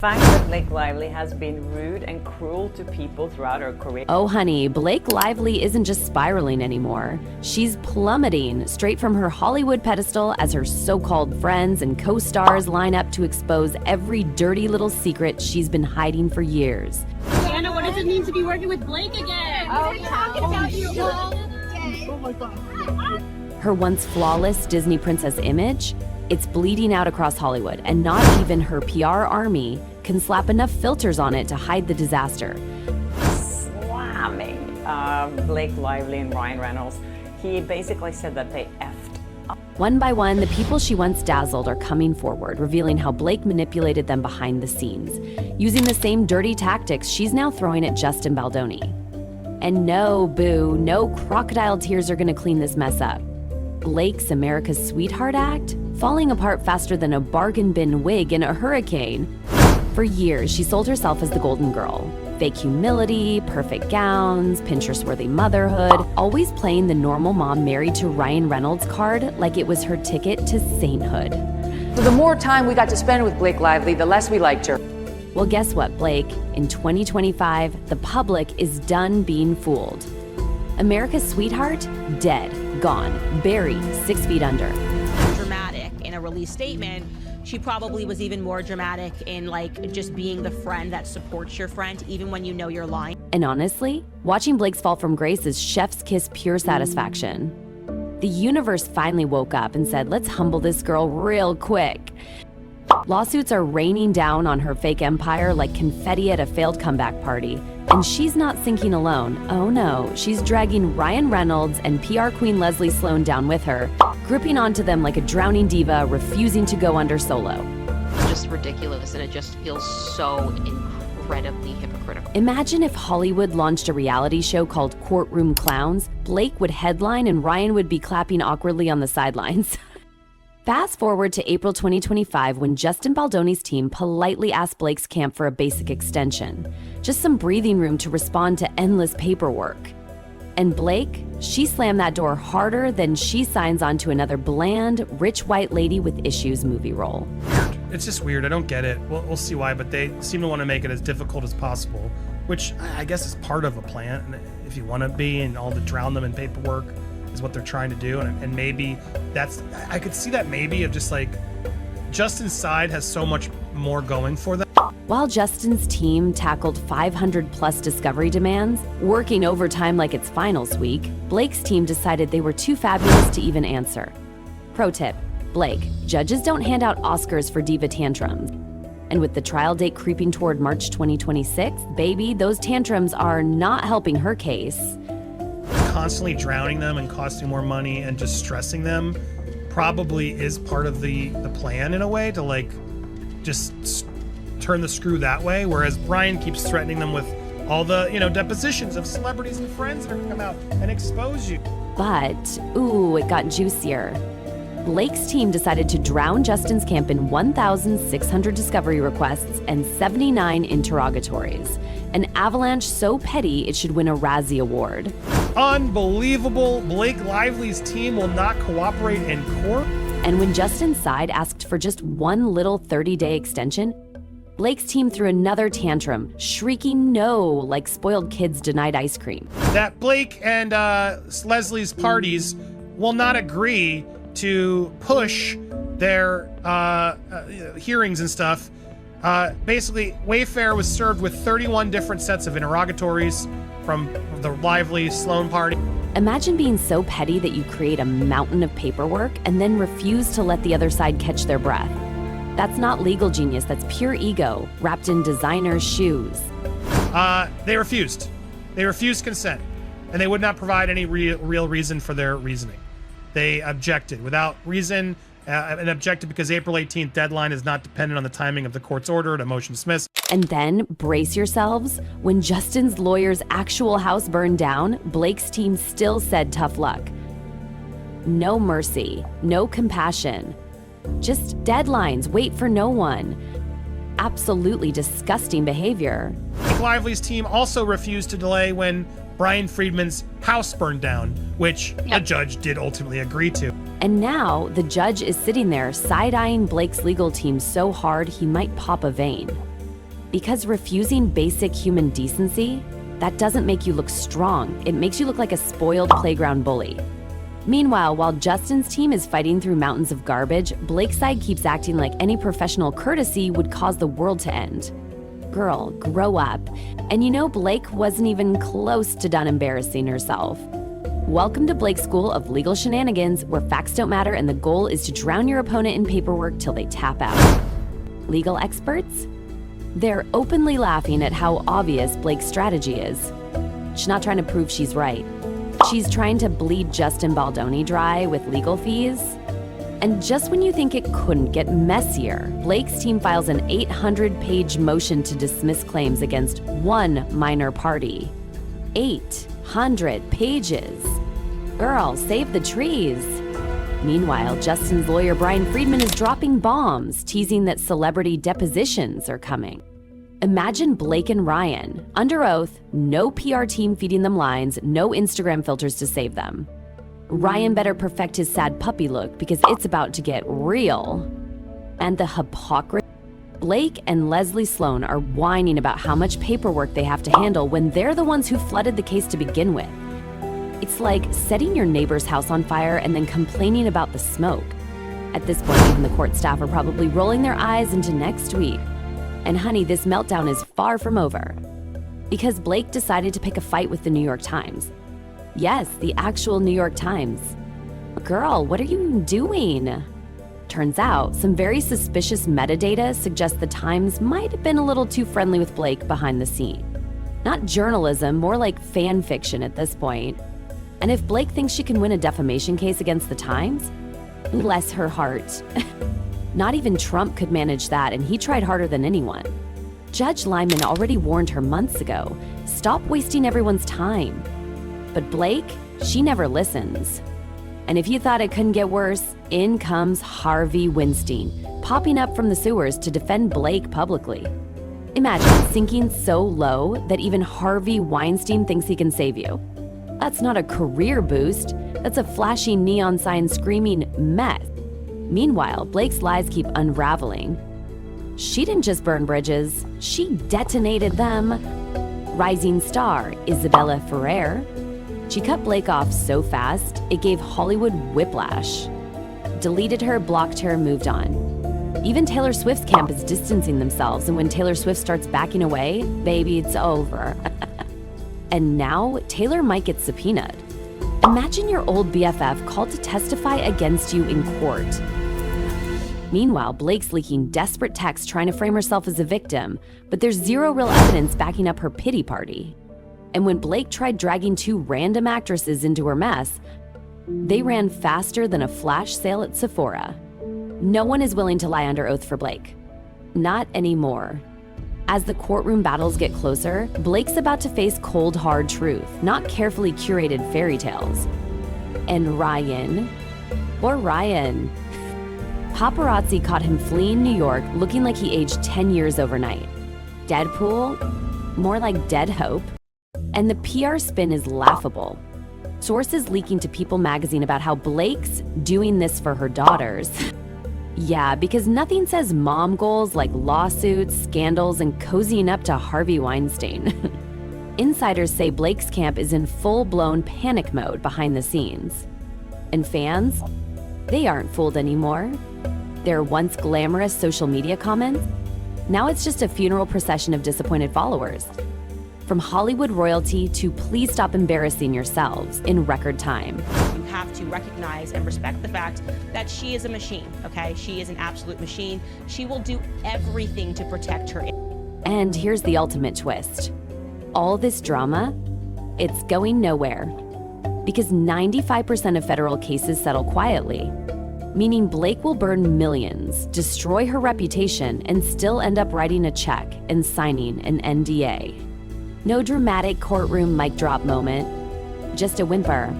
Fact that Blake Lively has been rude and cruel to people throughout her career. Oh honey, Blake Lively isn't just spiraling anymore. She's plummeting straight from her Hollywood pedestal as her so-called friends and co-stars line up to expose every dirty little secret she's been hiding for years. Anna, what does it mean to be working with Blake again? Oh, we're talking about you all day. Oh my God. Her once flawless Disney princess image, it's bleeding out across Hollywood, and not even her PR army can slap enough filters on it to hide the disaster. Slamming Blake Lively and Ryan Reynolds. He basically said that they effed up. One by one, the people she once dazzled are coming forward, revealing how Blake manipulated them behind the scenes, using the same dirty tactics she's now throwing at Justin Baldoni. And no, boo, no crocodile tears are gonna clean this mess up. Blake's America's Sweetheart act, falling apart faster than a bargain bin wig in a hurricane. For years, she sold herself as the golden girl. Fake humility, perfect gowns, Pinterest-worthy motherhood, always playing the normal mom married to Ryan Reynolds card like it was her ticket to sainthood. So the more time we got to spend with Blake Lively, the less we liked her. Well, guess what, Blake? In 2025, the public is done being fooled. America's Sweetheart, dead, gone, buried 6 feet under. Dramatic in a release statement. She probably was even more dramatic in like just being the friend that supports your friend even when you know you're lying. And honestly, watching Blake's fall from grace is chef's kiss pure satisfaction. The universe finally woke up and said, let's humble this girl real quick. Lawsuits are raining down on her fake empire like confetti at a failed comeback party. And she's not sinking alone. Oh no, she's dragging Ryan Reynolds and PR queen Leslie Sloan down with her, gripping onto them like a drowning diva, refusing to go under solo. Just ridiculous, and it just feels so incredibly hypocritical. Imagine if Hollywood launched a reality show called Courtroom Clowns. Blake would headline and Ryan would be clapping awkwardly on the sidelines. Fast forward to April 2025 when Justin Baldoni's team politely asked Blake's camp for a basic extension. Just some breathing room to respond to endless paperwork. And Blake, she slammed that door harder than she signs on to another bland, rich white lady with issues movie role. It's just weird. I don't get it. We'll see why, but they seem to want to make it as difficult as possible, which I guess is part of a plan. And if you want to be and all to drown them in paperwork is what they're trying to do. And maybe I could see that maybe of just like Justin's side has so much more going for them. While Justin's team tackled 500 plus discovery demands, working overtime like it's finals week, Blake's team decided they were too fabulous to even answer. Pro tip, Blake, judges don't hand out Oscars for diva tantrums. And with the trial date creeping toward March 2026, baby, those tantrums are not helping her case. Constantly drowning them and costing more money and just stressing them probably is part of the plan in a way to like just turn the screw that way, whereas Brian keeps threatening them with all the depositions of celebrities and friends that are gonna come out and expose you. But, ooh, it got juicier. Blake's team decided to drown Justin's camp in 1,600 discovery requests and 79 interrogatories. An avalanche so petty it should win a Razzie Award. Unbelievable. Blake Lively's team will not cooperate in court. And when Justin's side asked for just one little 30-day extension, Blake's team threw another tantrum, shrieking no like spoiled kids denied ice cream. That Blake and Leslie's parties will not agree to push their hearings and stuff. Basically, Wayfair was served with 31 different sets of interrogatories from the Lively Sloan party. Imagine being so petty that you create a mountain of paperwork and then refuse to let the other side catch their breath. That's not legal genius, that's pure ego, wrapped in designer shoes. They refused. They refused consent, and they would not provide any real reason for their reasoning. They objected without reason, and objected because April 18th deadline is not dependent on the timing of the court's order to motion dismiss. And then, brace yourselves, when Justin's lawyer's actual house burned down, Blake's team still said tough luck. No mercy, no compassion. Just deadlines, wait for no one. Absolutely disgusting behavior. Blake Lively's team also refused to delay when Brian Friedman's house burned down, which the judge did ultimately agree to. And now, the judge is sitting there side-eyeing Blake's legal team so hard he might pop a vein. Because refusing basic human decency, that doesn't make you look strong. It makes you look like a spoiled playground bully. Meanwhile, while Justin's team is fighting through mountains of garbage, Blake's side keeps acting like any professional courtesy would cause the world to end. Girl, grow up. And you know Blake wasn't even close to done embarrassing herself. Welcome to Blake's School of Legal Shenanigans, where facts don't matter and the goal is to drown your opponent in paperwork till they tap out. Legal experts? They're openly laughing at how obvious Blake's strategy is. She's not trying to prove she's right. She's trying to bleed Justin Baldoni dry with legal fees. And just when you think it couldn't get messier, Blake's team files an 800-page motion to dismiss claims against one minor party. 800 pages. Girl, save the trees. Meanwhile, Justin's lawyer Brian Friedman is dropping bombs, teasing that celebrity depositions are coming. Imagine Blake and Ryan, under oath, no PR team feeding them lines, no Instagram filters to save them. Ryan better perfect his sad puppy look because it's about to get real. And the hypocrisy. Blake and Leslie Sloan are whining about how much paperwork they have to handle when they're the ones who flooded the case to begin with. It's like setting your neighbor's house on fire and then complaining about the smoke. At this point, even the court staff are probably rolling their eyes into next week. And honey, this meltdown is far from over. Because Blake decided to pick a fight with the New York Times. Yes, the actual New York Times. Girl, what are you doing? Turns out, some very suspicious metadata suggests the Times might have been a little too friendly with Blake behind the scene. Not journalism, more like fan fiction at this point. And if Blake thinks she can win a defamation case against the Times, bless her heart. Not even Trump could manage that, and he tried harder than anyone. Judge Lyman already warned her months ago, stop wasting everyone's time. But Blake, she never listens. And if you thought it couldn't get worse, in comes Harvey Weinstein, popping up from the sewers to defend Blake publicly. Imagine sinking so low that even Harvey Weinstein thinks he can save you. That's not a career boost, that's a flashing neon sign screaming meth. Meanwhile, Blake's lies keep unraveling. She didn't just burn bridges, she detonated them. Rising star Isabella Ferrer. She cut Blake off so fast, it gave Hollywood whiplash. Deleted her, blocked her, moved on. Even Taylor Swift's camp is distancing themselves, and when Taylor Swift starts backing away, baby, it's over. And now, Taylor might get subpoenaed. Imagine your old BFF called to testify against you in court. Meanwhile, Blake's leaking desperate texts trying to frame herself as a victim, but there's zero real evidence backing up her pity party. And when Blake tried dragging two random actresses into her mess, they ran faster than a flash sale at Sephora. No one is willing to lie under oath for Blake. Not anymore. As the courtroom battles get closer, Blake's about to face cold, hard truth, not carefully curated fairy tales. And Ryan, paparazzi caught him fleeing New York looking like he aged 10 years overnight. Deadpool? More like dead hope. And the PR spin is laughable. Sources leaking to People magazine about how Blake's doing this for her daughters. Yeah, because nothing says mom goals like lawsuits, scandals, and cozying up to Harvey Weinstein. Insiders say Blake's camp is in full-blown panic mode behind the scenes. And fans? They aren't fooled anymore. Their once glamorous social media comments? Now it's just a funeral procession of disappointed followers. From Hollywood royalty to please stop embarrassing yourselves in record time. You have to recognize and respect the fact that she is a machine, okay? She is an absolute machine. She will do everything to protect her. And here's the ultimate twist. All this drama, it's going nowhere. Because 95% of federal cases settle quietly, meaning Blake will burn millions, destroy her reputation, and still end up writing a check and signing an NDA. No dramatic courtroom mic drop moment, just a whimper.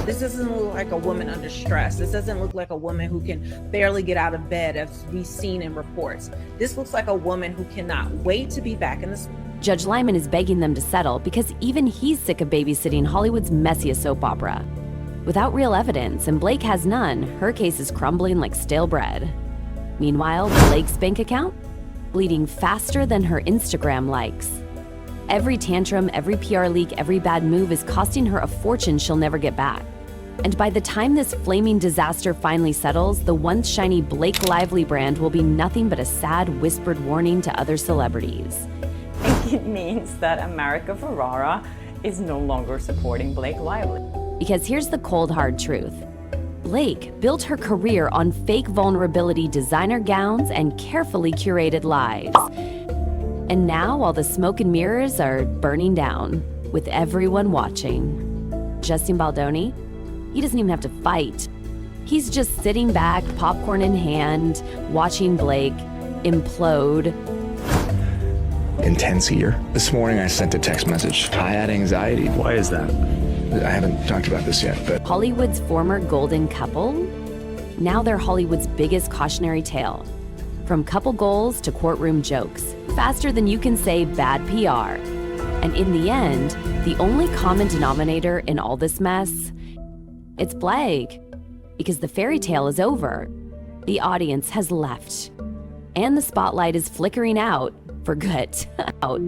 This doesn't look like a woman under stress. This doesn't look like a woman who can barely get out of bed, as we've seen in reports. This looks like a woman who cannot wait to be back in the... Judge Lyman is begging them to settle because even he's sick of babysitting Hollywood's messiest soap opera. Without real evidence, and Blake has none, her case is crumbling like stale bread. Meanwhile, Blake's bank account? bleeding faster than her Instagram likes. Every tantrum, every PR leak, every bad move is costing her a fortune she'll never get back. And by the time this flaming disaster finally settles, the once shiny Blake Lively brand will be nothing but a sad whispered warning to other celebrities. It means that America Ferrara is no longer supporting Blake Lively. Because here's the cold hard truth. Blake built her career on fake vulnerability designer gowns and carefully curated lies. And now all the smoke and mirrors are burning down, with everyone watching. Justin Baldoni, he doesn't even have to fight. He's just sitting back, popcorn in hand, watching Blake implode. Intense year. This morning I sent a text message. I had anxiety. Why is that? I haven't talked about this yet, but Hollywood's former golden couple, now they're Hollywood's biggest cautionary tale. From couple goals to courtroom jokes, faster than you can say bad PR. And in the end, the only common denominator in all this mess, it's Blake. Because the fairy tale is over. The audience has left. And the spotlight is flickering out for good. Out.